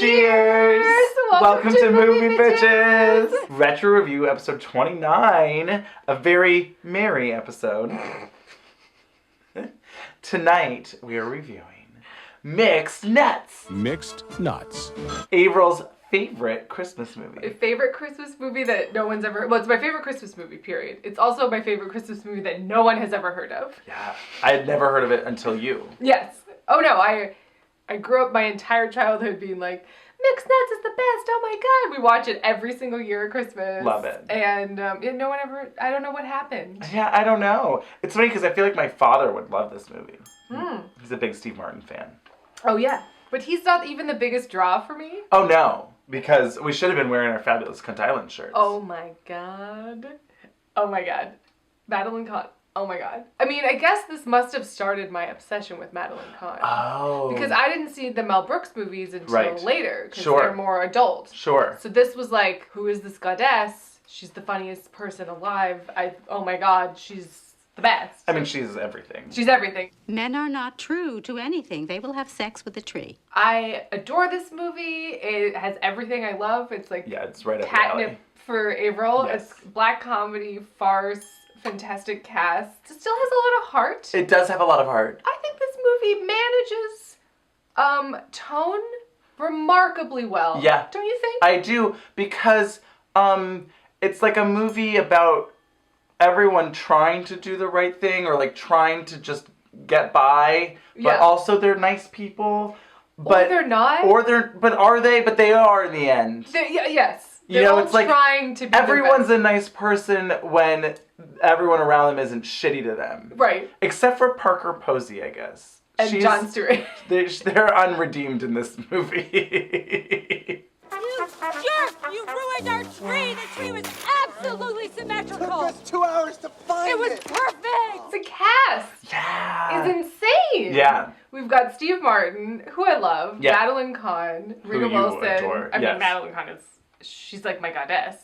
Cheers! Welcome to Movie Bitches! Retro Review episode 29. A very merry episode. Tonight we are reviewing Mixed Nuts. Mixed Nuts. Averyl's favorite Christmas movie. My favorite Christmas movie that no one's ever... Well, it's my favorite Christmas movie, period. It's also my favorite Christmas movie that no one has ever heard of. Yeah, I had never heard of it until you. Yes. Oh no, I grew up my entire childhood being like, Mixed Nuts is the best, oh my god. We watch it every single year at Christmas. Love it. And no one ever... I don't know what happened. Yeah, I don't know. It's funny because I feel like my father would love this movie. He's a big Steve Martin fan. Oh yeah. But he's not even the biggest draw for me. Oh no. Because we should have been wearing our fabulous Cunt Island shirts. Oh my god. Oh my god. MADELINE KAHN. Oh my god. I mean, I guess this must have started my obsession with MADELINE KAHN. Oh. Because I didn't see the Mel Brooks movies until later. Because Sure. they're more adult. Sure. So this was like, who is this goddess? She's the funniest person alive. Oh my god, she's the best. I mean, she's everything. She's everything. Men are not true to anything. They will have sex with a tree. I adore this movie. It has everything I love. It's like it's right up the alley. catnip for Avaryl. Yes. It's black comedy, farce, fantastic cast. It still has a lot of heart. It does have a lot of heart. I think this movie manages tone remarkably well. Yeah. Don't you think? I do, because it's like a movie about everyone trying to do the right thing or like trying to just get by, but also they're nice people. But or they're not. But are they? But they are in the end. Yes. You They're know, all it's like trying to be everyone's a nice person when everyone around them isn't shitty to them. Right. Except for Parker Posey, I guess. And Jon Stewart. They're unredeemed in this movie. You jerk! You ruined our tree! The tree was absolutely symmetrical! Took us 2 hours to find it! It was perfect! The cast Yeah. is insane. Yeah. We've got Steve Martin, who I love, Yeah. MADELINE KAHN, Rita you Wilson. adore. I mean, Yes. MADELINE KAHN she's like my goddess.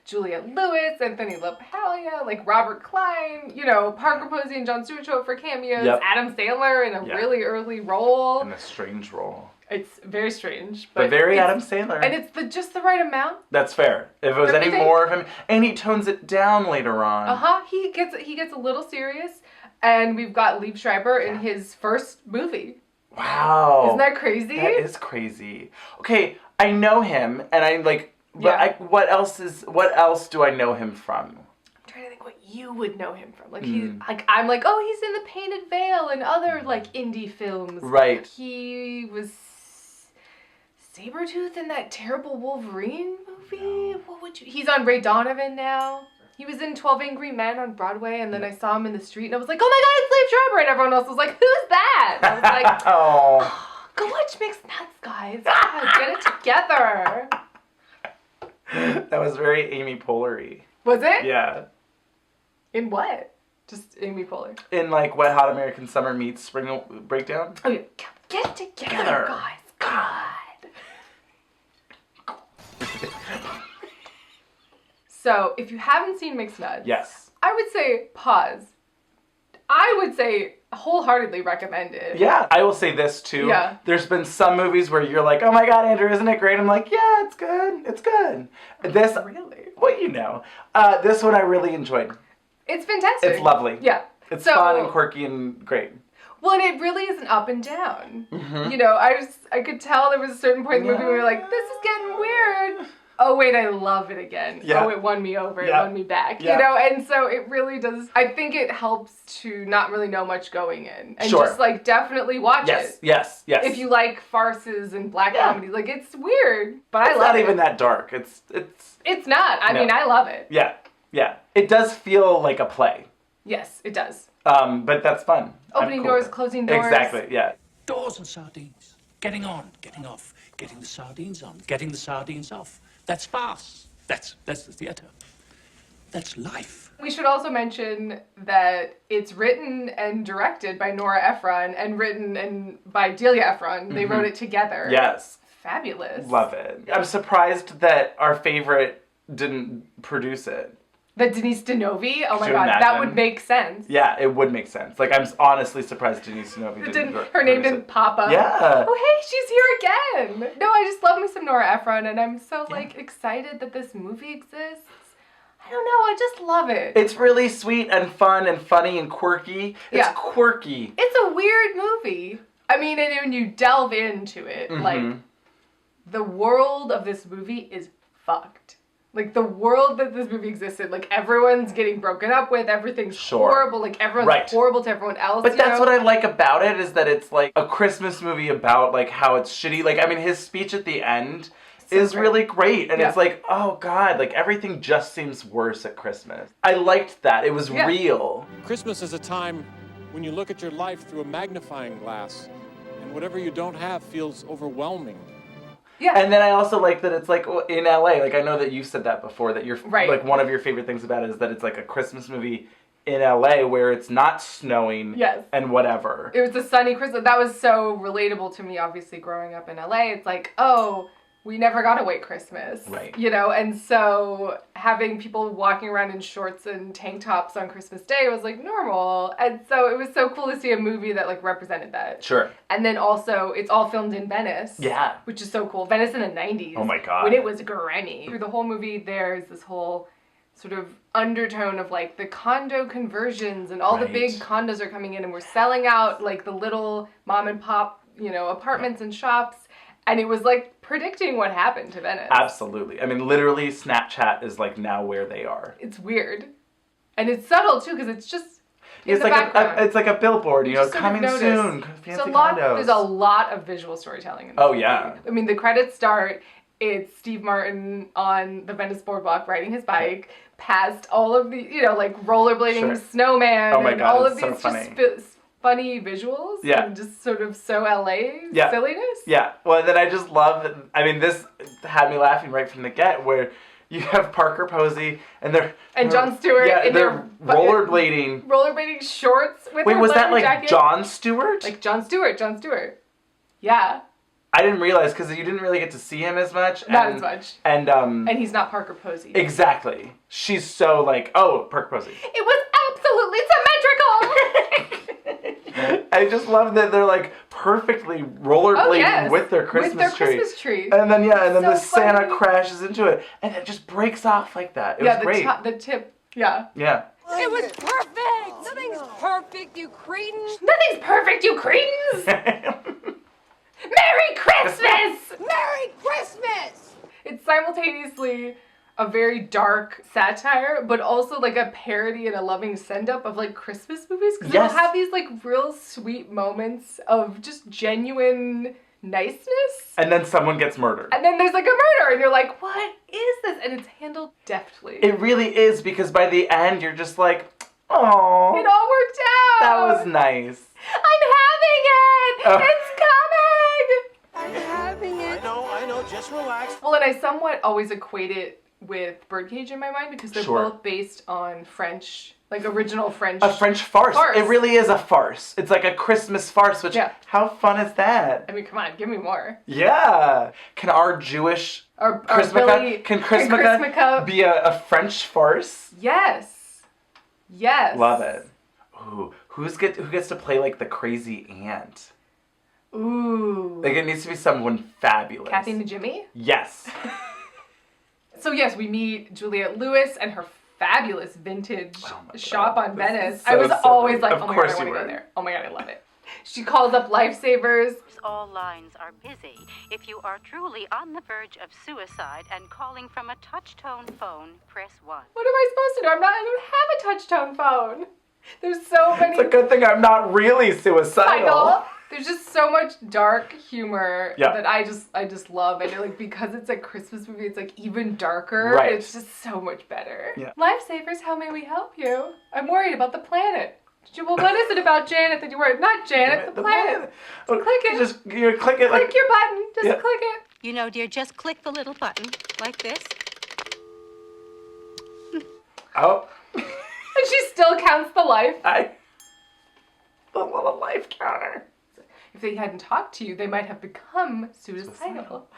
Juliette Lewis, Anthony LaPaglia, like Robert Klein, you know, Parker Posey and Jon Stewart show up for cameos. Yep. Adam Sandler in a really early role. In a strange role. It's very strange, But very it's- Adam Sandler. And it's just the right amount. That's fair. If it was Don't any you think? more of him, and he tones it down later on. He gets a little serious, and we've got Liev Schreiber in his first movie. Wow. Isn't that crazy? That is crazy. Okay, I know him, and I like. But what else do I know him from? I'm trying to think what you would know him from. Like he's like I'm like, oh, he's in The Painted Veil and other like indie films. Right. He was Sabretooth in that terrible Wolverine movie. What would you? He's on Ray Donovan now. He was in 12 Angry Men on Broadway, and then I saw him in the street, and I was like, oh my god, it's Liev Schreiber, and everyone else was like, who's that? And I was like, Oh. go watch Mixed Nuts, guys. God, get it together. That was very Amy Poehler-y. Was it? Yeah. In what? Just Amy Poehler. In like Wet Hot American Summer meets Spring Breakdown. Oh yeah, get it together, guys. God. So, if you haven't seen Mixed Nuts, Yes. I would say pause. I would say wholeheartedly recommend it. Yeah. I will say this too. Yeah. There's been some movies where you're like, oh my god, Andrew, isn't it great? I'm like, yeah, it's good. It's good. This, Really? well, you know. This one I really enjoyed. It's fantastic. It's lovely. Yeah. It's So- fun and quirky and great. Well, and it really is an up and down. Mm-hmm. You know, I could tell there was a certain point in the movie where you're like, this is getting weird. Oh, wait, I love it again. Yeah. Oh, it won me over. It Yeah. won me back. Yeah. You know, and so it really does. I think it helps to not really know much going in. And Sure. just, like, definitely watch Yes. it. Yes. Yes. If you like farces and black comedy. Like, it's weird, but I It's love not it. even that dark. It's. It's not. I No. mean, I love it. Yeah. Yeah. It does feel like a play. Yes, it does. But that's fun. I'm Opening cool doors, with it. closing doors. Exactly, yeah. Doors and sardines. Getting on, getting off, getting the sardines on, getting the sardines off. That's farce. That's the theater. That's life. We should also mention that it's written and directed by Norah Ephron and written by Delia Ephron. They wrote it together. Yes. Fabulous. Love it. I'm surprised that our favorite didn't produce it. The Denise Denovi? Oh my Could you god, that imagine? would make sense. Yeah, it would make sense. Like, I'm honestly surprised Denise Denovi didn't. Her name didn't pop up. Yeah. Oh, hey, she's here again. No, I just love me some Norah Ephron, and I'm so, like, excited that this movie exists. I don't know, I just love it. It's really sweet and fun and funny and quirky. It's quirky. It's a weird movie. I mean, and when you delve into it, like, the world of this movie is fucked. Like, the world that this movie exists in, like, everyone's getting broken up with, everything's horrible, like, everyone's horrible to everyone else, But that's what I like about it, is that it's, like, a Christmas movie about, like, how it's shitty. Like, I mean, his speech at the end is really great, and it's like, oh, God, like, everything just seems worse at Christmas. I liked that. It was real. Christmas is a time when you look at your life through a magnifying glass, and whatever you don't have feels overwhelming. Yeah. And then I also like that it's like in LA, like I know that you said that before, that you're like one of your favorite things about it is that it's like a Christmas movie in LA where it's not snowing and whatever. It was a sunny Christmas. That was so relatable to me, obviously, growing up in LA. It's like, oh, we never got a white Christmas. Right. You know, and so having people walking around in shorts and tank tops on Christmas Day was like normal. And so it was so cool to see a movie that like represented that. Sure. And then also it's all filmed in Venice. Yeah. Which is so cool. Venice in the 90s. Oh my God. When it was grimy. Through the whole movie there's this whole sort of undertone of like the condo conversions and all the big condos are coming in and we're selling out like the little mom and pop, you know, apartments and shops. And it was like predicting what happened to Venice. Absolutely. I mean, literally, Snapchat is like now where they are. It's weird. And it's subtle too, because it's just in it's the like background. it's like a billboard, you know, coming soon, fancy condos. There's a lot of visual storytelling in this movie. I mean, the credits start, it's Steve Martin on the Venice boardwalk riding his bike, past all of the, you know, like rollerblading snowman. Oh my God, all of it's so these funny. just funny visuals and just sort of so LA silliness. Yeah, well, and then I just love, I mean, this had me laughing right from the get, where you have Parker Posey and Jon Stewart in they're rollerblading shorts with Wait, her was that leather like jacket. Jon Stewart? Like Jon Stewart. Yeah. I didn't realize, because you didn't really get to see him as much. Not as much. And he's not Parker Posey. Exactly. She's so like, oh, Parker Posey. It was absolutely symmetrical! I just love that they're like perfectly rollerblading with their Christmas tree. And then the Santa crashes into it and it just breaks off like that. It was great. The tip. Yeah. Yeah. It was perfect! Nothing's perfect, you cretins! Nothing's perfect, you cretins! Merry Christmas! Merry Christmas! It's simultaneously a very dark satire, but also like a parody and a loving send-up of like Christmas movies. Because they'll have these like real sweet moments of just genuine niceness. And then someone gets murdered. And then there's like a murder and you're like, what is this? And it's handled deftly. It really is, because by the end you're just like, oh, it all worked out. That was nice. I'm having it! It's coming! I'm having it. I know, just relax. Well, and I somewhat always equate it with Birdcage in my mind because they're both based on French, like original French. A French farce. It really is a farce. It's like a Christmas farce, which, how fun is that? I mean, come on, give me more. Yeah. Can our Jewish Christmas be a French farce? Yes. Yes. Love it. Ooh, who gets to play like the crazy aunt? Ooh. Like it needs to be someone fabulous. Kathy Najimy? Yes. So yes, we meet Juliette Lewis and her fabulous vintage shop on Venice. So I was always like, of oh my course God, I want you to go were. there. Oh my God, I love it. She calls up lifesavers. All lines are busy. If you are truly on the verge of suicide and calling from a touch-tone phone, press 1. What am I supposed to do? I don't have a touch-tone phone. There's so many. It's a good thing I'm not really suicidal. There's just so much dark humor that I just love, and like because it's a Christmas movie, it's like even darker. Right. It's just so much better. Yeah. Lifesavers, how may we help you? I'm worried about the planet. Well, what is it about Janet that you're worried? Not Janet, the planet. Click it. Just click it. Click your button. Just click it. You know, dear, just click the little button like this. Oh. And she still counts the life. The little life counter. If they hadn't taled to you, they might have become suicidal.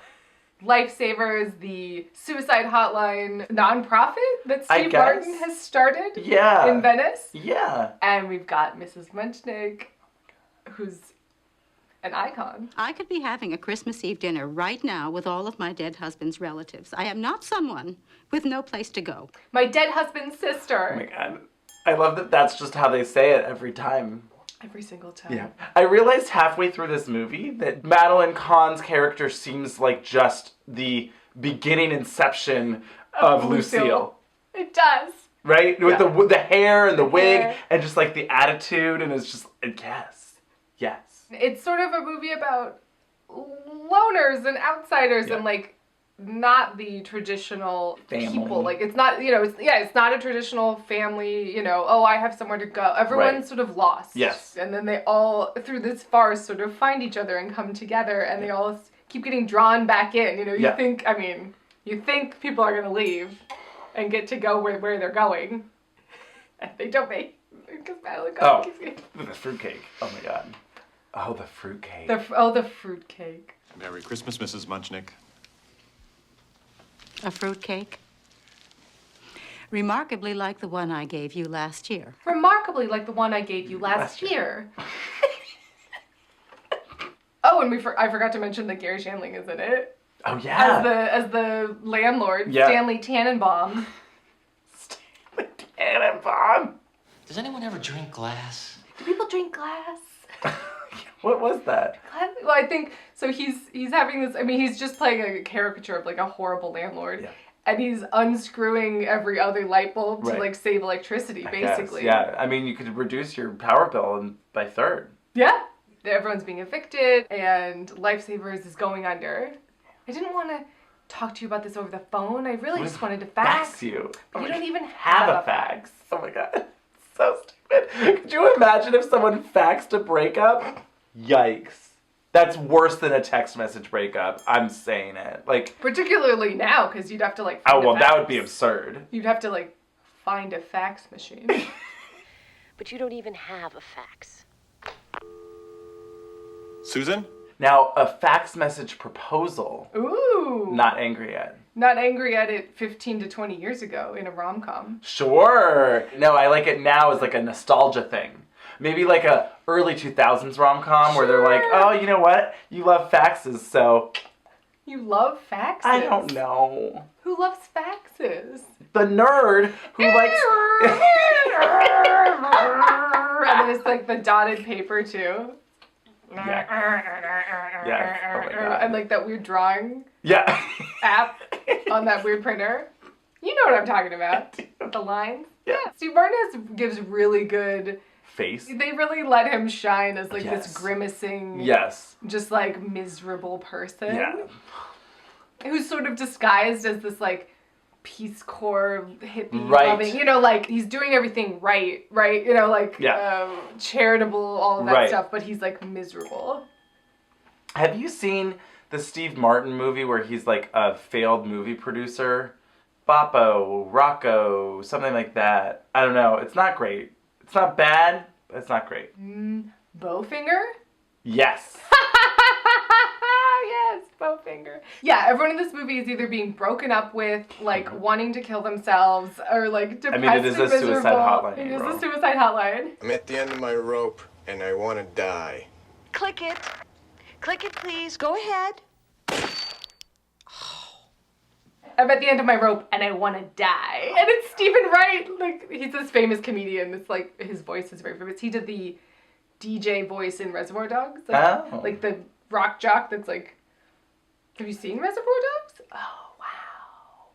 Lifesavers, the suicide hotline nonprofit that Steve Martin has started in Venice. Yeah. And we've got Mrs. Munchnick, who's an icon. I could be having a Christmas Eve dinner right now with all of my dead husband's relatives. I am not someone with no place to go. My dead husband's sister. Oh my God. I love that that's just how they say it every time. Every single time. Yeah. I realized halfway through this movie that Madeline Kahn's character seems like just the beginning inception of Lucille. It does. Right? With the hair and the wig and just like the attitude, and it's just, yes. It's sort of a movie about loners and outsiders and like not the traditional people. Like it's not, it's not a traditional family, I have somewhere to go. Everyone's sort of lost. Yes. And then they all, through this farce, sort of find each other and come together, and they all keep getting drawn back in. You think people are going to leave and get to go where they're going. And they don't make, because Madeline Kahn keeps getting... The fruitcake. Oh my God. Oh, the fruitcake. The fruitcake. Merry Christmas, Mrs. Munchnick. A fruitcake? Remarkably like the one I gave you last year. Remarkably like the one I gave you last year. Oh, and I forgot to mention that Gary Shandling is in it. Oh, yeah. As the landlord, yeah. Stanley Tannenbaum. Stanley Tannenbaum? Does anyone ever drink glass? Do people drink glass? What was that? Well, I think, so he's having this, he's just playing a caricature of like a horrible landlord. Yeah. And he's unscrewing every other light bulb to like save electricity, basically. Yeah, you could reduce your power bill by 1/3. Yeah. Everyone's being evicted and Lifesavers is going under. I didn't want to talk to you about this over the phone. I really just wanted to fax you. But you don't even have a fax. Oh my God. So stupid. Could you imagine if someone faxed a breakup? Yikes. That's worse than a text message breakup. I'm saying it. Like, particularly now, because you'd have to like find that would be absurd. You'd have to like find a fax machine. But you don't even have a fax. Susan? Now, a fax message proposal. Ooh. Not angry at. Not angry at it 15 to 20 years ago in a rom-com. Sure. No, I like it now as like a nostalgia thing. Maybe like a early 2000s rom-com where they're like, oh, you know what? You love faxes, so... You love faxes? I don't know. Who loves faxes? The nerd who likes... And then it's like the dotted paper, too. Yeah. Yes. Oh my God. And like that weird drawing app on that weird printer. You know what I'm talking about. The lines. Yeah. Steve Martin gives really good... face. They really let him shine as like this grimacing, just like miserable person. Yeah. Who's sort of disguised as this like Peace Corps hippie loving, like he's doing everything right, charitable, all of that stuff, but he's like miserable. Have you seen the Steve Martin movie where he's like a failed movie producer? Boppo, Rocco, something like that. I don't know. It's not great. It's not bad, but it's not great. Bowfinger? Yes. Yes, Bowfinger. Yeah, everyone in this movie is either being broken up with, like, wanting to kill themselves, or, like, depressed it is a suicide hotline. It is a suicide hotline. I'm at the end of my rope, and I want to die. Click it. Click it, please. Go ahead. I'm at the end of my rope, and I want to die. And it's Stephen Wright. Like, he's this famous comedian. It's, like, his voice is very famous. He did the DJ voice in Reservoir Dogs. Like the rock jock that's like, have you seen Reservoir Dogs? Oh, wow.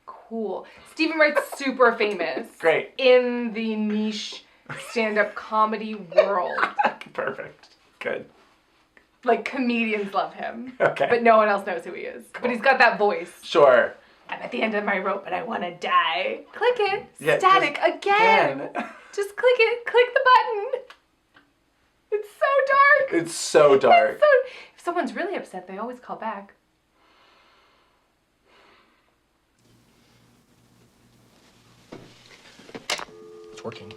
Cool. Stephen Wright's super famous. Great. In the niche stand-up comedy world. Perfect. Good. Like, comedians love him. Okay. But no one else knows who he is. Cool. But he's got that voice. Sure. I'm at the end of my rope and I want to die. Click it. Yeah, Static again. Just click it. Click the button. It's so dark. It's so dark. If someone's really upset, they always call back. It's working.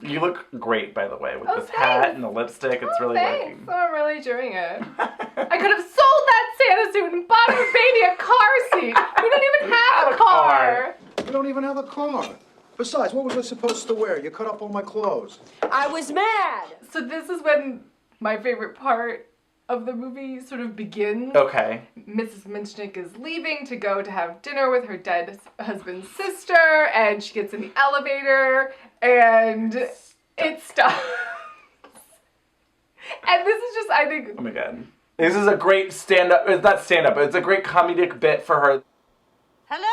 You look great, by the way, with this hat and the lipstick. It's really working. So I'm really doing it. I could have sold that Santa suit and bought her baby a car seat. We don't even have a car. We don't even have a car. Besides, what was I supposed to wear? You cut up all my clothes. I was mad. So this is when my favorite part of the movie sort of begins. Okay. Mrs. Minchnick is leaving to go to have dinner with her dead husband's sister, and she gets in the elevator, and it stops. And this is just, I think... Oh my god. This is a great stand-up, it's not stand-up, but it's a great comedic bit for her. Hello?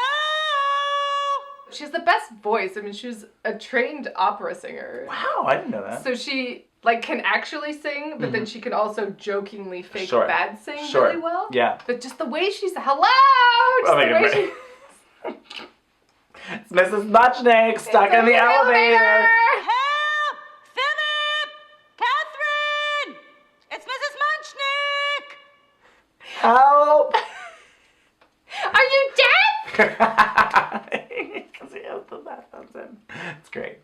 She has the best voice. I mean, she's a trained opera singer. Wow, I didn't know that. So she, like, can actually sing, but then she can also jokingly fake bad sing really well. Yeah. But just the way she's, hello! Just the way she... It's Mrs. Muchnick stuck in the elevator. Help! Philip! Catherine! It's Mrs. Munchnick! Help! Are you deaf? Because he has the headphones in. It's great.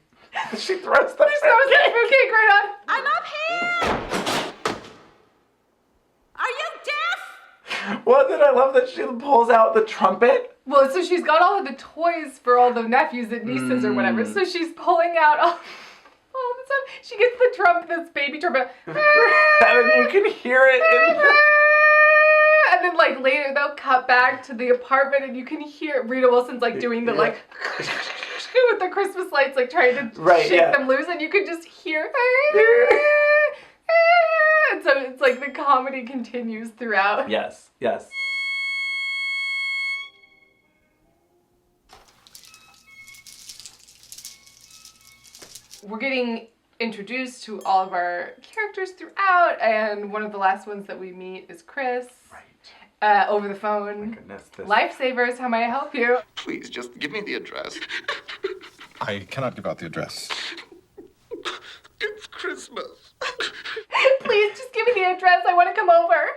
She throws the fruitcake right on. I'm up here! Are you deaf? What did I love that she pulls out the trumpet? Well, so she's got all of the toys for all the nephews and nieces or whatever. So she's pulling out all the stuff. She gets the trumpet, this baby trumpet. And then you can hear it in the... And then, like, later they'll cut back to the apartment and you can hear Rita Wilson's, like, doing the, like, with the Christmas lights, like, trying to shake them loose. And you can just hear... And so it's like the comedy continues throughout. Yes, yes. We're getting introduced to all of our characters throughout, and one of the last ones that we meet is Chris. Right. Over the phone. Oh my goodness. Lifesavers, how may I help you? Please, just give me the address. I cannot give out the address. It's Christmas. Please, just give me the address. I want to come over.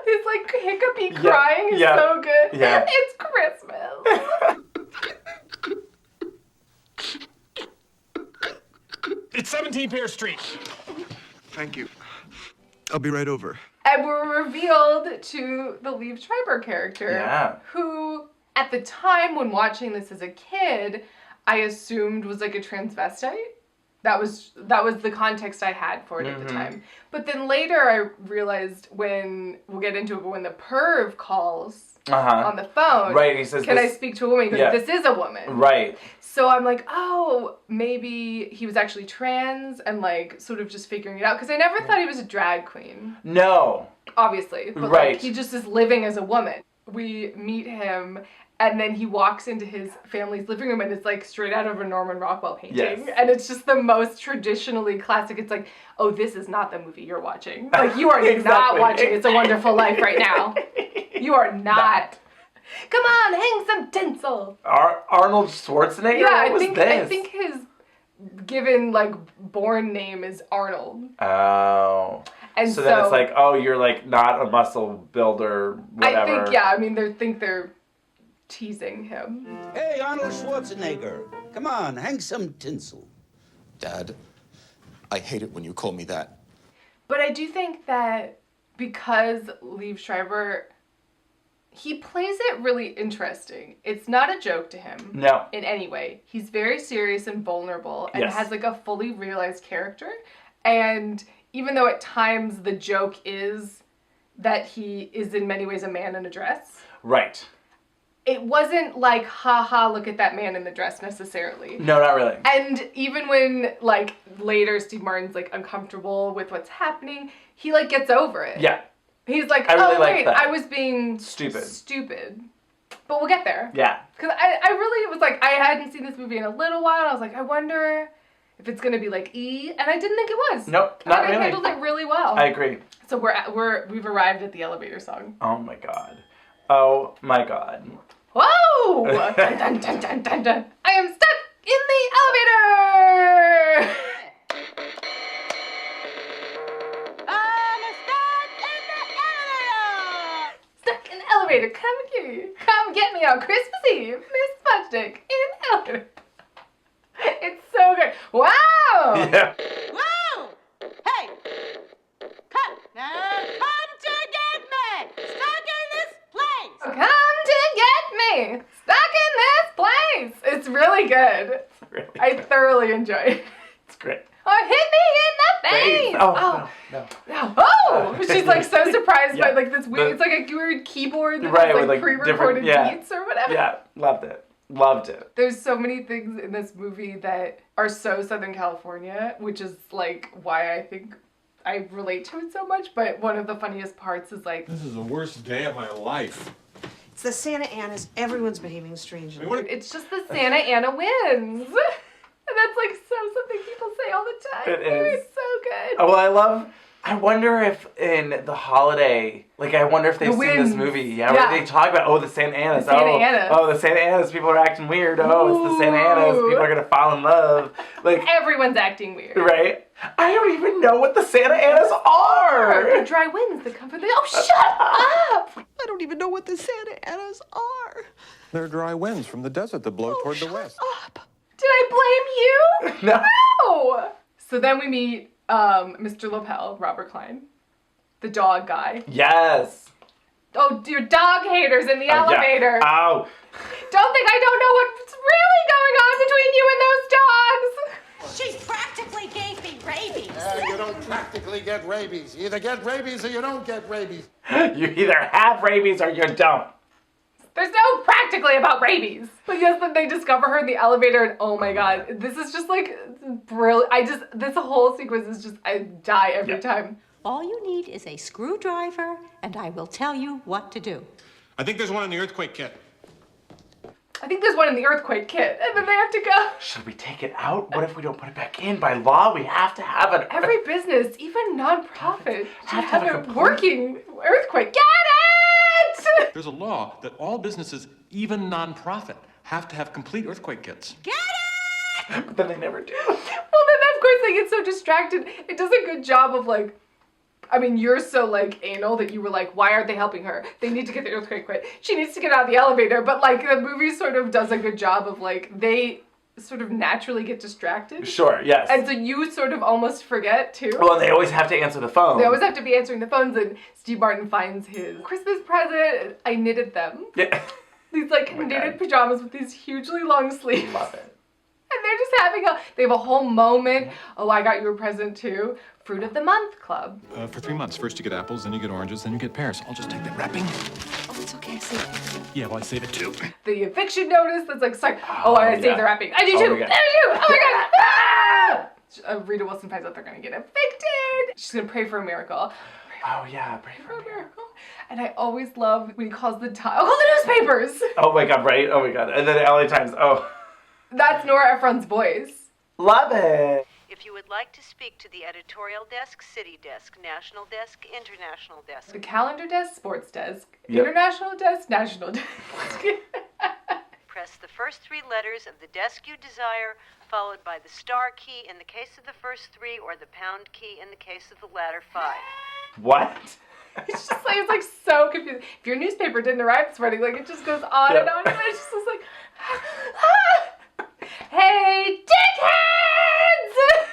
His, like, hiccupy crying is so good. Yeah. It's Christmas. It's 17 Pierce Street. Thank you. I'll be right over. And we're revealed to the Liev Schreiber character, who, at the time when watching this as a kid, I assumed was like a transvestite. That was the context I had for it at the time. But then later I realized when the perv calls on the phone, right? He says, "Can I speak to a woman?" He goes, "This is a woman." Right. So I'm like, oh, maybe he was actually trans and like sort of just figuring it out, because I never thought he was a drag queen. No. Obviously, but like he just is living as a woman. We meet him. And then he walks into his family's living room and it's like straight out of a Norman Rockwell painting. Yes. And it's just the most traditionally classic. It's like, oh, this is not the movie you're watching. Like, you are not watching It's a Wonderful Life right now. You are not. Come on, hang some tinsel. Arnold Schwarzenegger? Yeah, what was this? I think his given, like, born name is Arnold. Oh. And so then it's like, oh, you're like not a muscle builder, whatever. I think, they're teasing him. Hey, Arnold Schwarzenegger. Come on, hang some tinsel. Dad, I hate it when you call me that. But I do think that because Liev Schreiber, he plays it really interesting. It's not a joke to him. No. In any way. He's very serious and vulnerable and has like a fully realized character. And even though at times the joke is that he is in many ways a man in a dress. Right. It wasn't like, haha, look at that man in the dress necessarily. No, not really. And even when, like, later Steve Martin's, like, uncomfortable with what's happening, he, like, gets over it. Yeah. He's like, I was being stupid. But we'll get there. Yeah. Because I really was like, I hadn't seen this movie in a little while. I was like, I wonder if it's going to be like E. And I didn't think it was. Nope, not really. I handled it really well. I agree. So we've arrived at the elevator song. Oh my god. Oh my god. Whoa! Dun, dun, dun, dun, dun, dun. I am stuck in the elevator! Stuck in the elevator. Come get me on Christmas Eve. Miss Fudgedick in the elevator. It's so Wow! Yeah. Whoa! Hey! Come! Now, come to get me! Stuck in this place! Come to get me! Stuck in this place! It's really good. Really I good. thoroughly enjoy it. It's great. Or hit me in the face! Oh, no. Oh! She's like so surprised by Yeah. like this weird, it's like a weird keyboard that Right, has with, like like, pre-recorded different- beats or whatever. Yeah, loved it. Loved it. There's so many things in this movie that are so Southern California, which is like why I think I relate to it so much. But one of the funniest parts is like, This is the worst day of my life. It's the Santa Anas. Everyone's behaving strangely. it's just the Santa Ana wins. And that's like something people say all the time. It is. It's so good. Oh, well, I wonder if in the holiday, like, I wonder if they've The seen this winds. movie. Yeah. Where they talk about, the Santa Anas. The Santa Anas. Oh, the Santa Anas. People are acting weird. Oh, it's the Santa Anas. Ooh. People are going to fall in love. Like, Everyone's acting weird. right? I don't even know what the Santa Anas The are. dry winds that come from the. Oh, shut up! I don't even know what the Santa Anas are. They're dry winds from the desert that blow toward the west. Up. Did I blame you? No. No! So then we meet Mr. Lapel, Robert Klein, the dog guy. Yes. Oh, dear, dog haters in the elevator. Yeah. Ow. Don't think I don't know what's really going on between you and those dogs. She's practically gave me rabies. You don't practically get rabies. You either get rabies or you don't get rabies. You either have rabies or you don't. There's no practically about rabies. But yes, then they discover her in the elevator and oh my god, this is just like brilliant. This whole sequence is just, I die every time. All you need is a screwdriver, and I will tell you what to do. I think there's one in the earthquake kit. I think there's one in the earthquake kit and then they have to go. Should we take it out? What if we don't put it back in? By law, we have to have it. Every business, even non-profit, should Have to have have a a complete- working earthquake. Get it! There's a law that all businesses, even nonprofit, have to have complete earthquake kits. Get it! But then they never do. Well, then of course they get so distracted. It does a good job of like, I mean, you're so like anal that you were like, why aren't they helping her? They need to get the earthquake quit. She needs to get out of the elevator. But like the movie sort of does a good job of like, they sort of naturally get distracted. Sure, yes. And so you sort of almost forget too. Well, and they always have to answer the phone. They always have to be answering the phones, and Steve Martin finds his Christmas present. I knitted them. Yeah. These like Oh my knitted God. pajamas with these hugely long sleeves. Love it. And they're just they have a whole moment. Oh, I got you a present too. Fruit of the Month Club. For 3 months. First you get apples, then you get oranges, then you get pears. I'll just take that wrapping. Oh, it's okay. I saved it. Yeah, well, I save it too. The eviction notice that's like, sorry. Oh, I saved yeah. the wrapping. I did Oh too. my God. I did too. Oh my God. Ah! Rita Wilson finds out they're going to get evicted. She's going to pray for a miracle. Oh, yeah. Pray for For a me. miracle. And I always love when he calls the time. Oh, call the newspapers. Oh, my God, right? Oh, my God. And then the LA Times. Oh. That's Norah Ephron's voice. Love it. If you would like to speak to the editorial desk, city desk, national desk, international desk. The calendar desk, sports desk, Yep. international desk, national desk. Press the first 3 letters of the desk you desire, followed by the star key in the case of the first 3 or the pound key in the case of the latter 5. What? It's just like, it's like so confusing. If your newspaper didn't arrive this morning, like it just goes on and on and on. It's just like, hey, dickheads!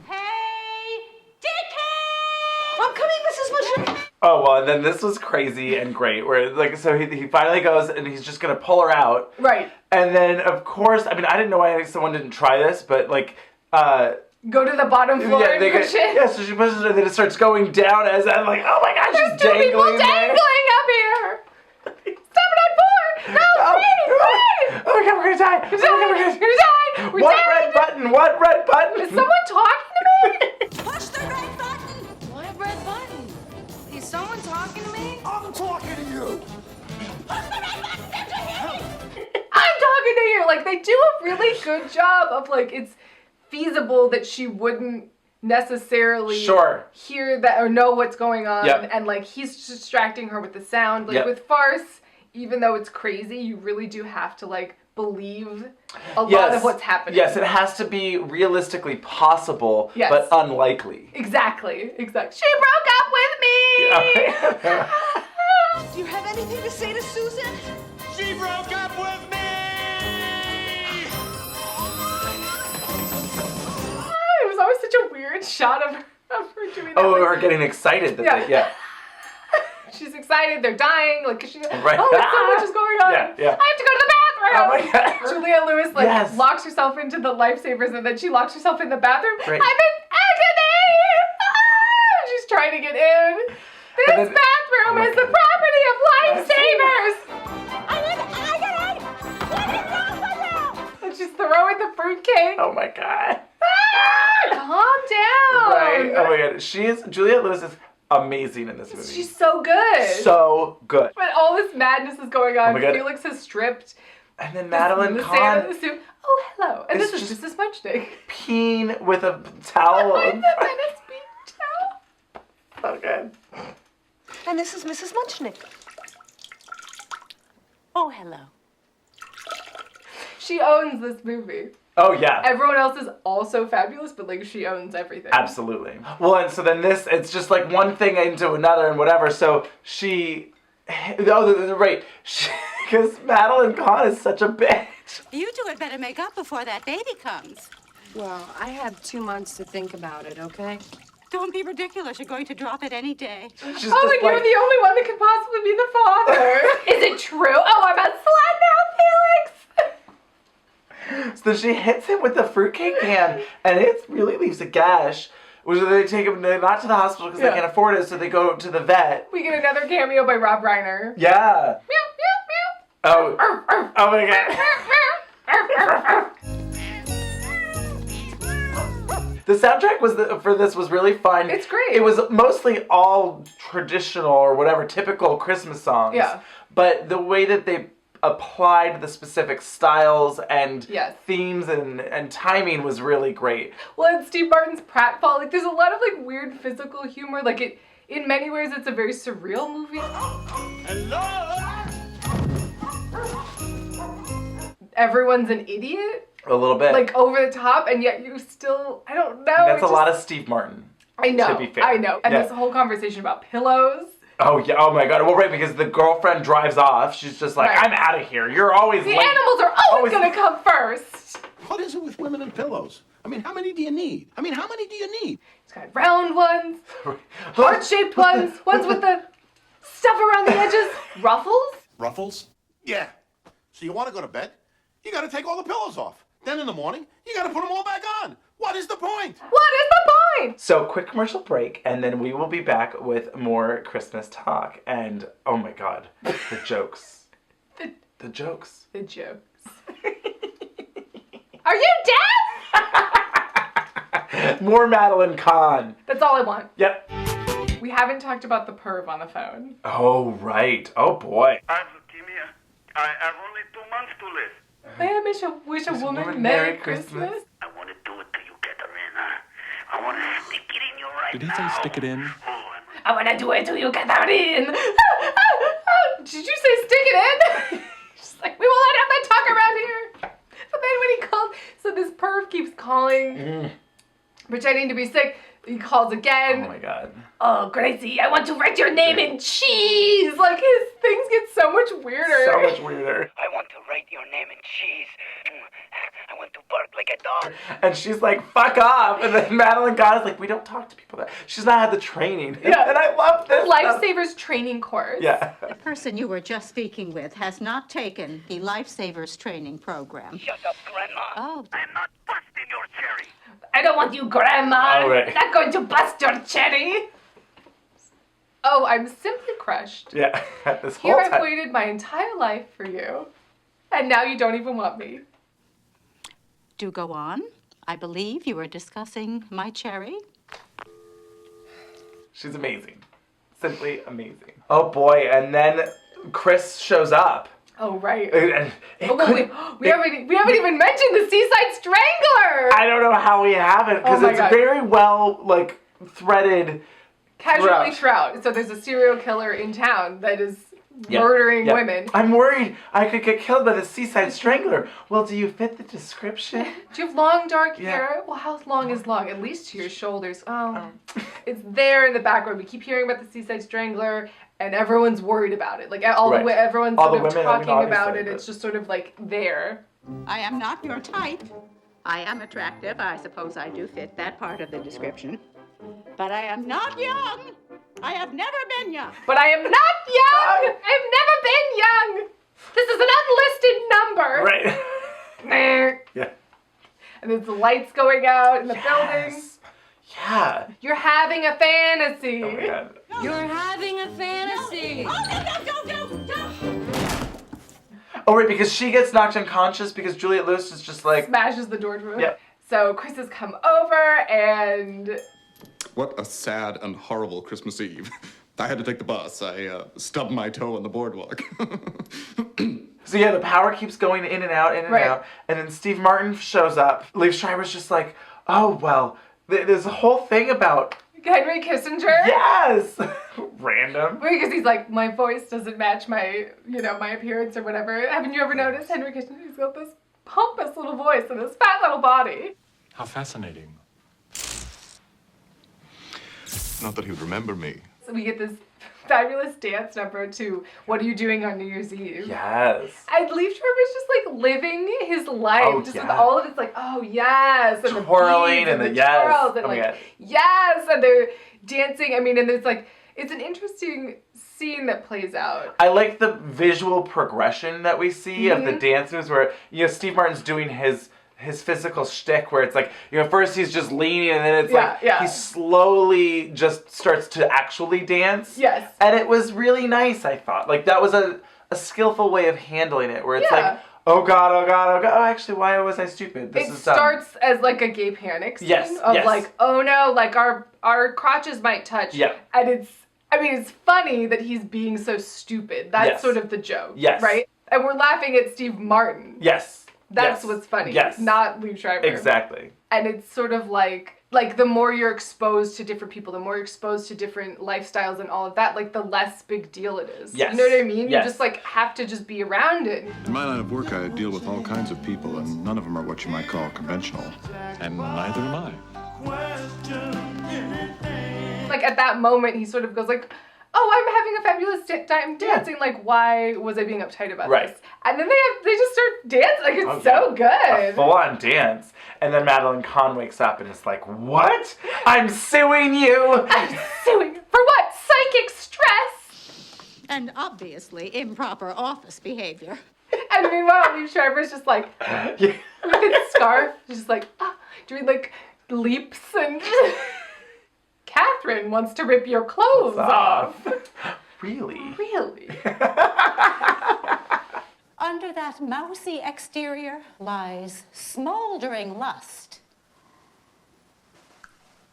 Hey, dickhead! I'm coming, Mrs. Butcher. Oh, well, and then this was crazy and great. Where, like, so he finally goes and he's just going to pull her out. Right. And then, of course, I mean, I didn't know why someone didn't try this, but, like, Go to the bottom floor yeah, and they push it. yeah, so she pushes it and then it starts going down as I'm like, oh my God, There's she's 2 dangling people there. dangling up here. Stop it on 4. No, Oh, 3. oh my God, we're going to die. We're Oh my God, dying. We're dying. We're What dying. red button? What red button? Is someone talking to me? Push the red button! What red button? Is someone talking to me? I'm talking to you. Push the red button! Did you hear me? I'm talking to you. Like, they do a really good job of, like, it's feasible that she wouldn't necessarily Sure. hear that or know what's going on. Yep. And, like, he's distracting her with the sound. Like, Yep. with farce, even though it's crazy, you really do have to, like, believe a lot Yes. of what's happening. Yes, it has to be realistically possible, Yes. but unlikely. Exactly. She broke up with me! Do you have anything to say to Susan? She broke up with me! weird shot of her doing that. Oh, we're getting excited. Yeah. She's excited. They're dying. Like, she's Right. oh, so much is going on. Yeah. I have to go to the bathroom. Oh my God. Juliette Lewis locks herself into the lifesavers, and then she locks herself in the bathroom. Right. I'm in agony. She's trying to get in. This bathroom is the property of lifesavers. I'm in agony. What is wrong with you? And she's throwing the fruitcake. Oh my God. Calm down. Right. Oh my God. Juliette Lewis is amazing in this movie. She's so good. So good. But all this madness is going on. Oh my God. Felix has stripped. And then Madeline the Kahn. Santa in the suit. Oh, hello. And It's this is Mrs. Munchnick. Peeing with a towel. I know, and it's being towel. So good. And this is Mrs. Munchnick. Oh, hello. She owns this movie. Oh, yeah. Everyone else is also fabulous, but like she owns everything. Absolutely. Well, and so then it's just like one thing into another and whatever. So right. Because Madeline Kahn is such a bitch. You two had better make up before that baby comes. Well, I have 2 months to think about it, okay? Don't be ridiculous. You're going to drop it any day. And you're the only one that could possibly be the father. Is it true? Oh, I'm a slut now, Felix. So she hits him with the fruitcake can, and it really leaves a gash. Which they take him not to the hospital because they can't afford it, so they go to the vet. We get another cameo by Rob Reiner. Yeah. Oh. Oh my God. The soundtrack for this was really fun. It's great. It was mostly all traditional or whatever, typical Christmas songs. Yeah. But the way that they applied the specific styles and themes and timing was really great. Well, and Steve Martin's pratfall, like there's a lot of like weird physical humor. Like in many ways, it's a very surreal movie. Hello. Everyone's an idiot. A little bit. Like over the top, and yet you still, I don't know. That's a lot of Steve Martin. I know. To be fair. I know. And this whole conversation about pillows. Oh, yeah. Oh, my God. Well, right, because the girlfriend drives off. She's just like, I'm out of here. You're always late. The animals are always going to come first. What is it with women and pillows? I mean, how many do you need? It's got round ones, heart-shaped ones with the stuff around the edges. Ruffles? Ruffles? Yeah. So you want to go to bed? You got to take all the pillows off. Then in the morning, you got to put them all back on. What is the point? What is the point? So, quick commercial break, and then we will be back with more Christmas talk. And, oh my God, the jokes. The jokes. The jokes. Are you deaf? More Madeline Kahn. That's all I want. Yep. We haven't talked about the perv on the phone. Oh, right. Oh, boy. I have leukemia. I have only 2 months to live. May I wish a woman Merry Christmas? I want to do it till you get her in. I want to stick it in you right Did he now. say stick it in? I want to do it till you get her in. Did you say stick it in? She's like, we will not have that talk around here. But then when he called, so this perv keeps calling, pretending to be sick. He calls again. Oh my God. Oh, Gracie, I want to write your name in cheese. Like his things get so much weirder. So much weirder. I want to write your name in cheese. I want to bark like a dog. And she's like, fuck off. And then Madeline Kahn is like, we don't talk to people that. She's not had the training. Yeah. And I love this. Lifesavers training course. Yeah. The person you were just speaking with has not taken the Lifesavers training program. Shut up, Grandma. Oh. I'm not busting your cherry. I don't want you, Grandma. All right. I'm not going to bust your cherry. Oh, I'm simply crushed. Yeah. This whole Here I've time. waited my entire life for you, and now you don't even want me. Do go on. I believe you were discussing my cherry. She's amazing. Simply amazing. Oh boy, and then Chris shows up. Oh, right. And We haven't even mentioned the Seaside Strangler. I don't know how we haven't, because Oh my it's God. very well, like, threaded Casually throughout. So there's a serial killer in town that is Yeah, murdering yeah. women. I'm worried I could get killed by the Seaside Strangler. Well, do you fit the description? Do you have long, dark Yeah. hair? Well, how long is long? At least to your shoulders. Oh. It's there in the background. We keep hearing about the Seaside Strangler, and everyone's worried about it. Like, everyone's All the sort of women, I mean, talking about obviously, it. but- It's just sort of like there. I am not your type. I am attractive. I suppose I do fit that part of the description. But I am not young. I have never been young. But I am not young. I've never been young. This is an unlisted number. Right. Yeah. And there's the lights going out in the building. Yeah. You're having a fantasy. Oh my God. You're having a fantasy. Oh, right, because she gets knocked unconscious because Juliette Lewis is just like... Smashes the door through. Yeah. So Chris has come over and... What a sad and horrible Christmas Eve. I had to take the bus. I stubbed my toe on the boardwalk. So yeah, the power keeps going in and out, and then Steve Martin shows up. Liev Schreiber's just like, oh, well, there's a whole thing about... Henry Kissinger? Yes! Random. Because he's like, my voice doesn't match my, my appearance or whatever. Haven't you ever noticed Henry Kissinger? He's got this pompous little voice and this fat little body. How fascinating. Not that he would remember me. So we get this fabulous dance number to What Are You Doing on New Year's Eve? Yes. And Liev Schreiber's just like living his life, with all of it's like, oh yes, and twirling the and the beads yes. twirls and Oh my like God. yes, and they're dancing. I mean, and there's like it's an interesting scene that plays out. I like the visual progression that we see of the dance moves where, Steve Martin's doing his physical shtick where it's like, first he's just leaning and then it's he slowly just starts to actually dance. Yes. And it was really nice, I thought. Like, that was a skillful way of handling it where it's like, oh God, oh God, oh God. Oh, actually, why was I stupid? This it is starts as like a gay panic scene of like, oh no, like our crotches might touch. Yeah. And it's funny that he's being so stupid. That's sort of the joke. Yes. Right? And we're laughing at Steve Martin. Yes. That's what's funny. Yes. Not Liev Schreiber. Exactly. And it's sort of like the more you're exposed to different people, the more you're exposed to different lifestyles and all of that, like the less big deal it is. Yes. You know what I mean? Yes. You just like have to just be around it. In my line of work, I deal with all kinds of people, and none of them are what you might call conventional. And neither am I. Like at that moment, he sort of goes like, oh, I'm having a fabulous time dancing. Like, why was I being uptight about this? And then they just start dancing. Like, it's so good. A full-on dance. And then Madeline Kahn wakes up and is like, what? I'm suing you. I'm suing for what? Psychic stress. And obviously improper office behavior. And meanwhile, Liev Schreiber's just like, with his scarf, just like, doing like leaps and... Catherine wants to rip your clothes off. Really? Really? Under that mousy exterior lies smoldering lust.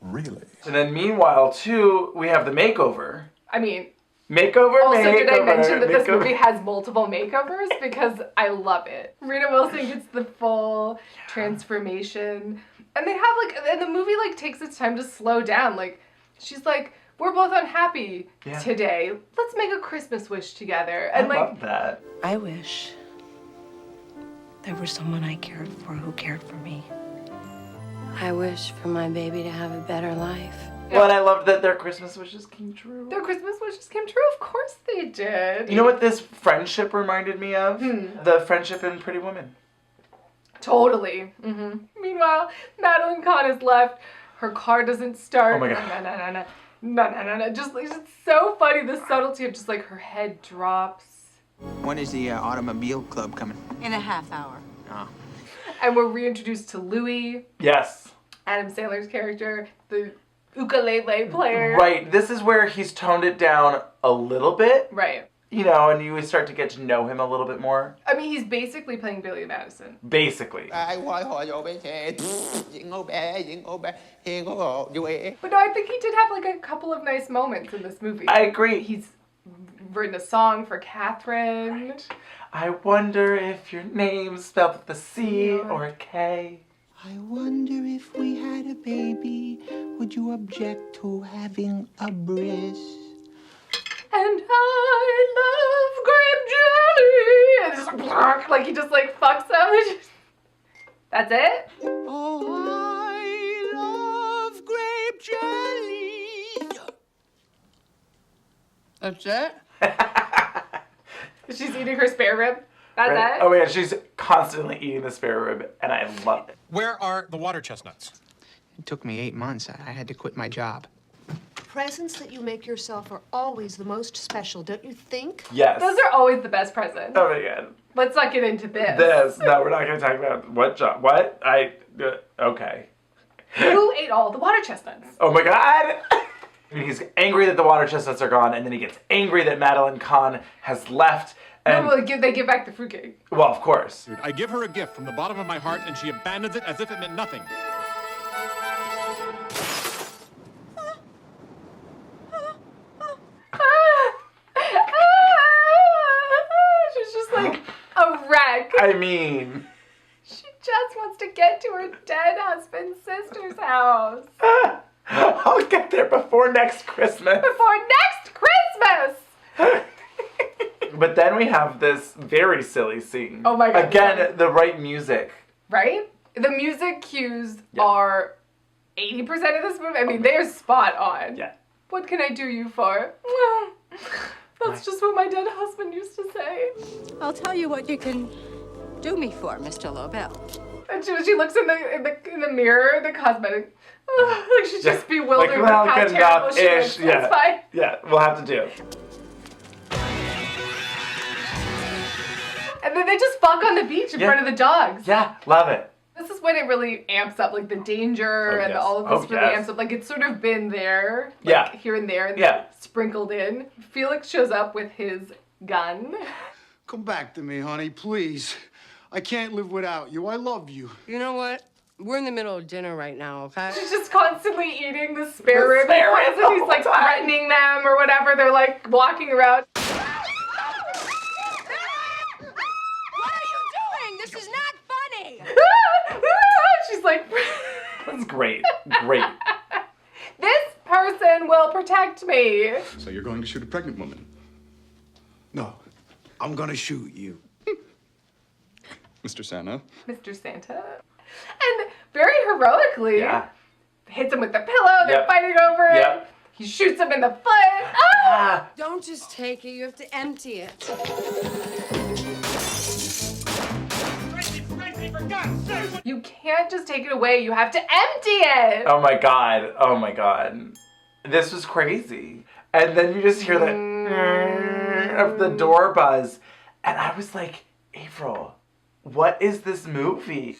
Really? And then meanwhile, too, we have the makeover. I mean... Makeover, also, makeover, did I mention that this makeover. movie has multiple makeovers? Because I love it. Rita Wilson gets the full transformation. And they have and the movie takes its time to slow down. Like, she's like, we're both unhappy today. Let's make a Christmas wish together. And I love that. I wish there was someone I cared for who cared for me. I wish for my baby to have a better life. Well, and I loved that their Christmas wishes came true. Their Christmas wishes came true? Of course they did. You know what this friendship reminded me of? The friendship in Pretty Woman. Totally. Meanwhile, Madeline Kahn is left. Her car doesn't start. Oh my God. No. Just, it's so funny, the subtlety of just her head drops. When is the automobile club coming? In a half hour. Oh. And we're reintroduced to Louis. Yes. Adam Sandler's character, the ukulele player. Right. This is where he's toned it down a little bit. Right. And you start to get to know him a little bit more. I mean, he's basically playing Billy Madison. Basically. But no, I think he did have a couple of nice moments in this movie. I agree. He's written a song for Catherine. Right. I wonder if your name's spelled with a C or a K. I wonder if we had a baby, would you object to having a breast? And I love grape jelly. And just he just fucks up. That's it? Oh, I love grape jelly. That's it? She's eating her spare rib. That's it? Oh yeah, she's constantly eating the spare rib, and I love it. Where are the water chestnuts? It took me 8 months. I had to quit my job. Presents that you make yourself are always the most special, don't you think? Yes. Those are always the best presents. Oh my god. Let's not get into this. No, we're not going to talk about what job. What? Okay. Who ate all the water chestnuts? Oh my god! He's angry that the water chestnuts are gone, and then he gets angry that MADELINE KAHN has left. And No, they give back the fruitcake. well, of course. I give her a gift from the bottom of my heart, and she abandons it as if it meant nothing. She's just like a wreck. I mean, She just wants to get to her dead husband's sister's house. I'll get there before next Christmas. Before next Christmas! But then we have this very silly scene. Oh my god. Again, the right music. Right? The music cues are 80% of this movie. I mean, they're spot on. Yeah. What can I do you for? That's just what my dead husband used to say. I'll tell you what you can do me for, Mr. Lobel. And she looks in the mirror, the cosmetic. Like she's just bewildered with well, how good terrible enough she looks. ish. Yeah. It's fine. Yeah, we'll have to do. And then they just fuck on the beach in front of the dogs. Yeah, love it. This is when it really amps up, like the danger and yes. all of this really amps up. Like it's sort of been there, like here and there, and sprinkled in. Felix shows up with his gun. Come back to me, honey, please. I can't live without you. I love you. You know what? We're in the middle of dinner right now, okay? She's just constantly eating the spare rib. And he's like threatening them or whatever. They're like walking around. This is not funny! She's like... That's great. Great. This person will protect me. So you're going to shoot a pregnant woman? No, I'm gonna shoot you. Mr. Santa? Mr. Santa. And very heroically hits him with the pillow. They're fighting over it. He shoots him in the foot. Ah! Don't just take it, you have to empty it. You can't just take it away. You have to empty it. Oh my god. Oh my god. This was crazy. And then you just hear the of the door buzz. And I was like, Avaryl, what is this movie?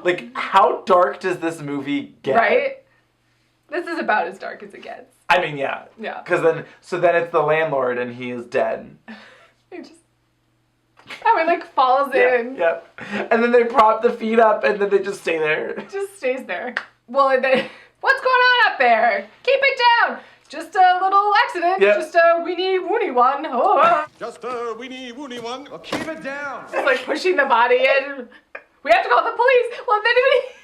Like, how dark does this movie get? Right? This is about as dark as it gets. I mean, yeah. Yeah. Because then it's the landlord and he is dead. He just... How he like falls in. Yep. And then they prop the feet up and then they just stay there. It just stays there. Well, and then, what's going on up there? Keep it down. Just a little accident. Yep. Just a weeny-woony one. Oh. Just a weeny-woony one. Well, keep it down. Just like pushing the body in. We have to call the police. Well, then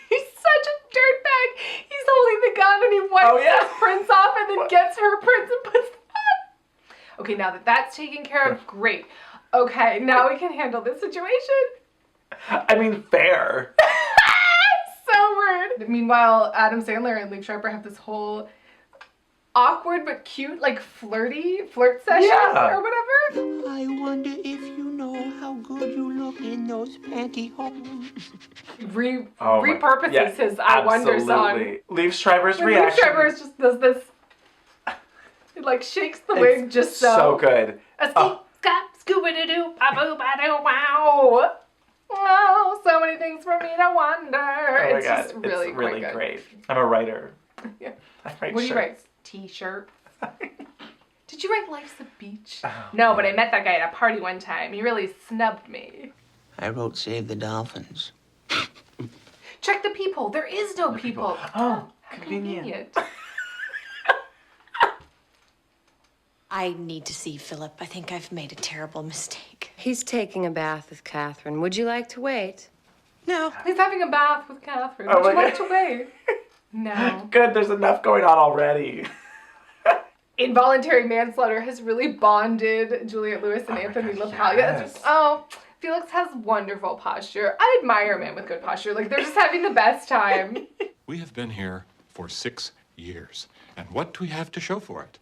he's such a dirtbag. He's holding the gun and he wipes his prints off and then gets her prints and puts them on. Okay, now that that's taken care of, great. Okay, now we can handle this situation. I mean, fair. So rude. Meanwhile, Adam Sandler and Liev Schreiber have this whole awkward but cute, like flirt session or whatever. I wonder if you know how good you look in those pantyhose. Repurposes his I Wonder song. Liev Schreiber's When reaction. Liev Schreiber just does this. He like shakes the wig just so. So good. A Scooby-Doo, ba-boo-ba-doo, wow. Oh, so many things for me to wonder. Oh my it's God. just really, it's really quite good. great. I'm a writer. Yeah. I write What do you write? shirts. T-shirt. Did you write Life's a Beach? Oh, No, but I met that guy at a party one time. He really snubbed me. I wrote Save the Dolphins. Check the peephole. There is no peephole. Oh, how convenient. I need to see Philip. I think I've made a terrible mistake. He's taking a bath with Catherine. Would you like to wait? No. He's having a bath with Catherine. Oh Would you my like to wait? No. Good, there's enough going on already. Involuntary manslaughter has really bonded Juliette Lewis and Anthony LaPaglia. yes. Oh, Felix has wonderful posture. I admire a man with good posture. Like, they're just having the best time. We have been here for 6 years. And what do we have to show for it?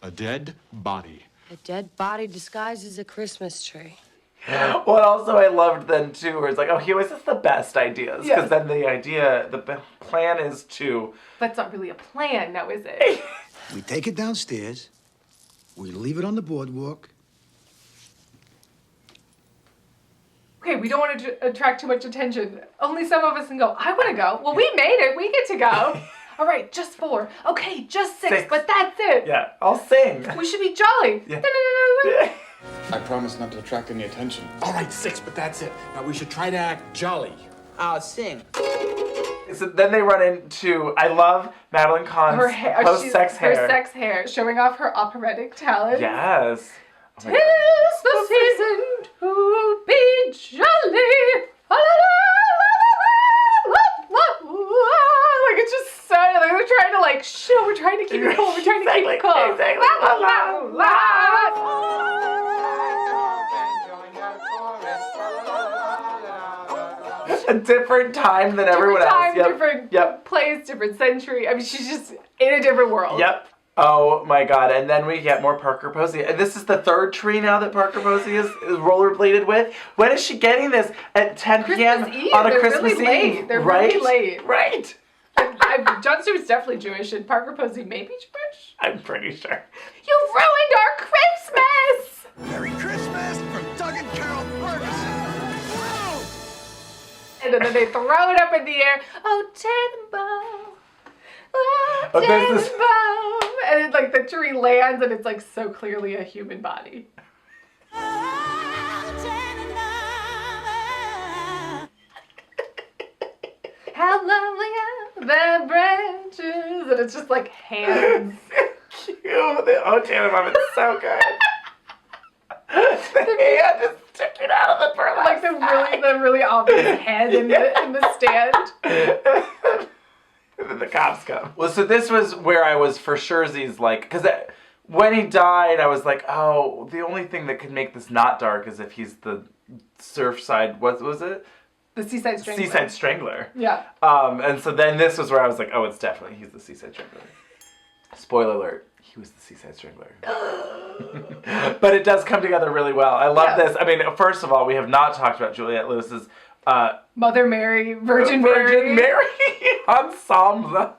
A dead body. A dead body disguised as a Christmas tree. Well, also I loved then too, where it's like, oh, he always has the best ideas. Because then the plan is to... That's not really a plan now, is it? We take it downstairs. We leave it on the boardwalk. Okay, we don't want to attract too much attention. Only some of us can go, I want to go. Well, we made it. We get to go. All right, just 4. Okay, just 6, but that's it. Yeah, I'll sing. We should be jolly. Yeah. I promise not to attract any attention. All right, 6, but that's it. Now we should try to act jolly. I'll sing. So then they run into, I love Madeline Kahn's post-sex hair. Her sex hair, showing off her operatic talent. Yes. Oh 'Tis the season to be jolly. La, la, la, la, la, la. Like, it's just so, like, we're trying to, like, we're trying to keep it cool. We're trying to keep it cool. Exactly. La, la, la, la. A different time than everyone else. Different place, different century. I mean, she's just in a different world. Yep. Oh my god. And then we get more Parker Posey. And this is the 3rd tree now that Parker Posey is rollerbladed with. When is she getting this? At 10 p.m. on a Christmas Eve? They're right? really late. Right. Jon Stewart's definitely Jewish, and Parker Posey may be Jewish. I'm pretty sure. You ruined our Christmas! Merry Christmas from Doug and Carol Ferguson. And then they throw it up in the air. Oh, Tannenbaum. Oh, Tannenbaum. And then, like, the tree lands, and it's, like, so clearly a human body. How lovely are the branches. And it's just, like, hands. Cute. Oh, Tannenbaum, it's so good. The hand is sticking out of the burlap. Like the really obvious head in the stand. And then the cops come. Well, so this was where I was for surezies, like, because when he died, I was like, oh, the only thing that could make this not dark is if he's the Surfside, what was it? The Seaside Strangler. Seaside Strangler. Yeah. And so then this was where I was like, oh, it's definitely, he's the Seaside Strangler. Spoiler alert. He was the Seaside Strangler. But it does come together really well. I love this. I mean, first of all, we have not talked about Juliette Lewis's Mother Mary, Virgin Mary ensemble.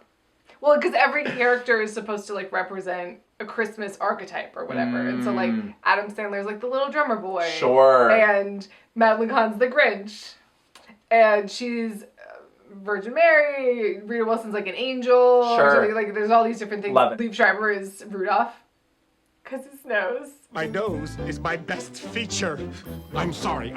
Well, because every character is supposed to, like, represent a Christmas archetype or whatever. And so, like, Adam Sandler's, like, the little drummer boy. Sure. And Madeline Kahn's the Grinch. And she's Virgin Mary. Rita Wilson's, like, an angel. Sure. Like, there's all these different things. Love it. Liev Schreiber is Rudolph. Because his nose. My nose is my best feature. I'm sorry.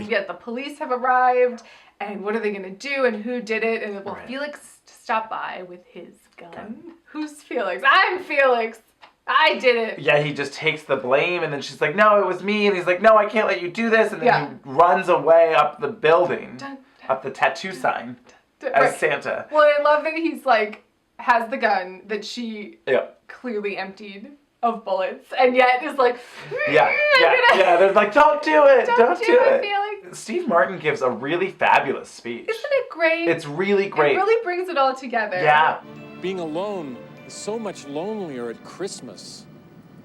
Yet the police have arrived. And what are they going to do? And who did it? And, well, Felix stopped by with his gun. Who's Felix? I'm Felix. I did it. Yeah, he just takes the blame, and then she's like, no, it was me. And he's like, no, I can't let you do this. And then he runs away up the building, up the tattoo sign, as Santa. Well, I love that he's like, has the gun that she clearly emptied of bullets, and yet is like, yeah, they're like, don't do it. Don't do it. Felix. Steve Martin gives a really fabulous speech. Isn't it great? It's really great. It really brings it all together. Yeah. Being alone is so much lonelier at Christmas.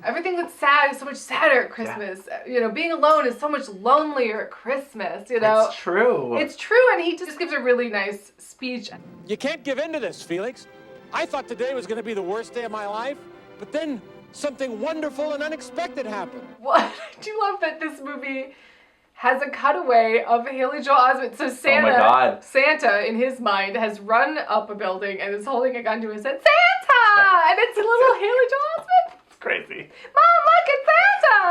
Everything that's sad is so much sadder at Christmas. Yeah. You know, being alone is so much lonelier at Christmas, you know? It's true. It's true, and he just gives a really nice speech. You can't give in to this, Felix. I thought today was going to be the worst day of my life, but then something wonderful and unexpected happened. What? I do love that this movie has a cutaway of Haley Joel Osment. So Santa, in his mind, has run up a building and is holding a gun to his head. Santa! And it's a little Haley Joel Osment. It's crazy. Mom, look, it's Santa!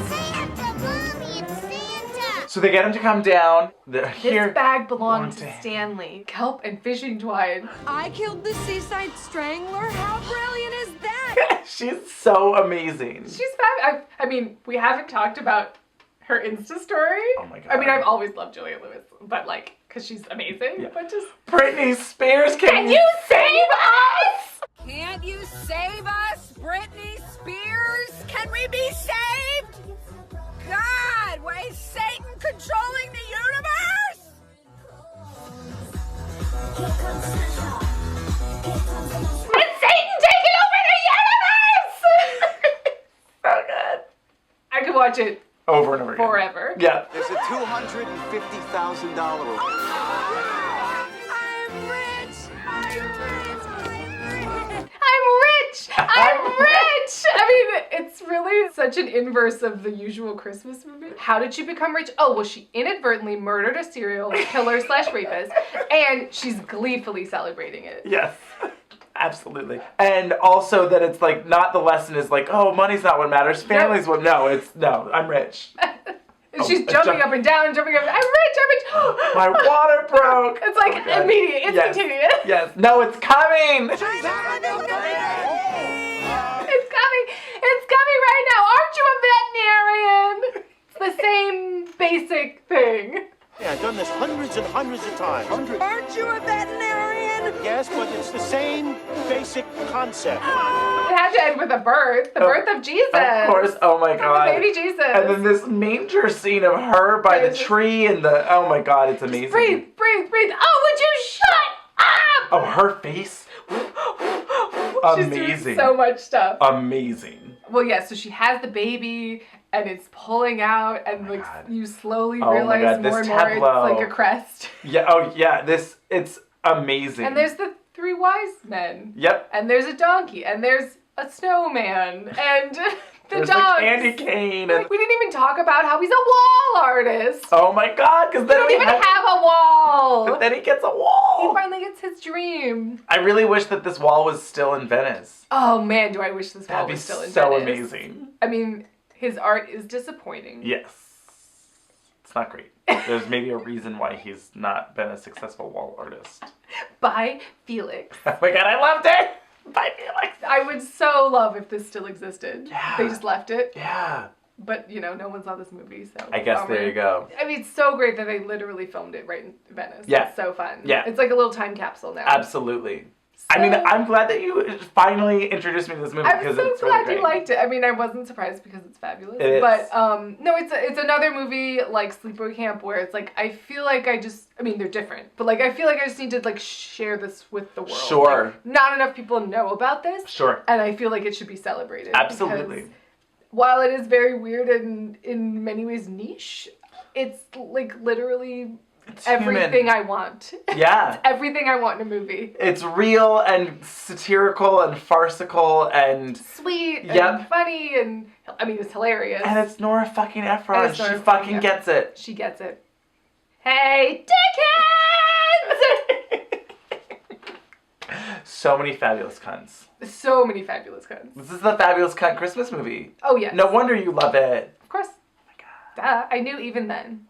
Santa, Mommy, it's Santa! So they get him to come down. This bag belonged to Stanley. Kelp and fishing twine. I killed the Seaside Strangler? How brilliant is that? She's so amazing. She's fab. I mean, we haven't talked about her Insta story. Oh my god. I mean, I've always loved Juliette Lewis, but like, because she's amazing. Yeah. But just Britney Spears, can you save us? Can't you save us, Britney Spears? Can we be saved? God, why is Satan controlling the universe? It's Satan taking over the universe! watch it over and over again. forever. Yeah. There's a $250,000 I'm rich! I mean, it's really such an inverse of the usual Christmas movie. How did she become rich? Oh, well, she inadvertently murdered a serial killer / rapist, and she's gleefully celebrating it. Yes. Absolutely. And also that it's like, not the lesson is like, oh, money's not what matters. Family's what, no, I'm rich. And she's jumping up and down, I'm rich. My water broke. It's like immediate, instantaneous. Yes. No, it's coming. It's coming right now. Aren't you a veterinarian? It's the same basic thing. Yeah, I've done this hundreds and hundreds of times. Aren't you a veterinarian? Yes, but it's the same basic concept. It had to end with a birth. The birth of Jesus. Of course. Oh my God. The baby Jesus. And then this manger scene of her by the tree and the, oh my God, it's amazing. Breathe. Oh, would you shut up? Oh, her face. Amazing. She's doing so much stuff. Amazing. Well, yeah, so she has the baby, and it's pulling out, and like you slowly Oh my realize God, more this and more tableau. it's like a crest. Yeah, oh yeah, it's amazing. And there's the 3 wise men. Yep. And there's a donkey, and there's a snowman, and there's dogs. the candy cane. And... We didn't even talk about how he's a wall artist. Oh my God, because then we don't even have a wall. But then he gets a wall. He finally gets his dream. I really wish that this wall was still in Venice. Oh man, do I wish this wall was still in Venice. That'd be so amazing. I mean, his art is disappointing. Yes. It's not great. There's maybe a reason why he's not been a successful wall artist. By Felix. Oh my God, I loved it! By Felix. I would so love if this still existed. Yeah. They just left it. Yeah. But, you know, no one saw this movie, so. I guess there you go. I mean, it's so great that they literally filmed it right in Venice. Yeah. It's so fun. Yeah. It's like a little time capsule now. Absolutely. I mean, I'm glad that you finally introduced me to this movie because I'm it's so really glad great. you liked it. I mean, I wasn't surprised because it's fabulous. It is. But, no, it's another movie like Sleepaway Camp where it's like, I feel like I mean, they're different, but like, I feel like I just need to like share this with the world. Sure. Like, not enough people know about this. Sure. And I feel like it should be celebrated. Absolutely. Because while it is very weird and in many ways niche, it's like literally everything human. I want. Yeah. It's everything I want in a movie. It's real and satirical and farcical and Sweet Yep. and funny and, I mean, it's hilarious. And it's Norah fucking Ephron. And it's She Norah fucking Ephron, gets it. She gets it. Hey, dickheads! So many fabulous cunts. So many fabulous cunts. This is the Fabulous Cunt Christmas movie. Oh, yes. No wonder you love it. Of course. Oh my God. Duh, I knew even then.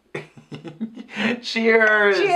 Cheers! Cheers!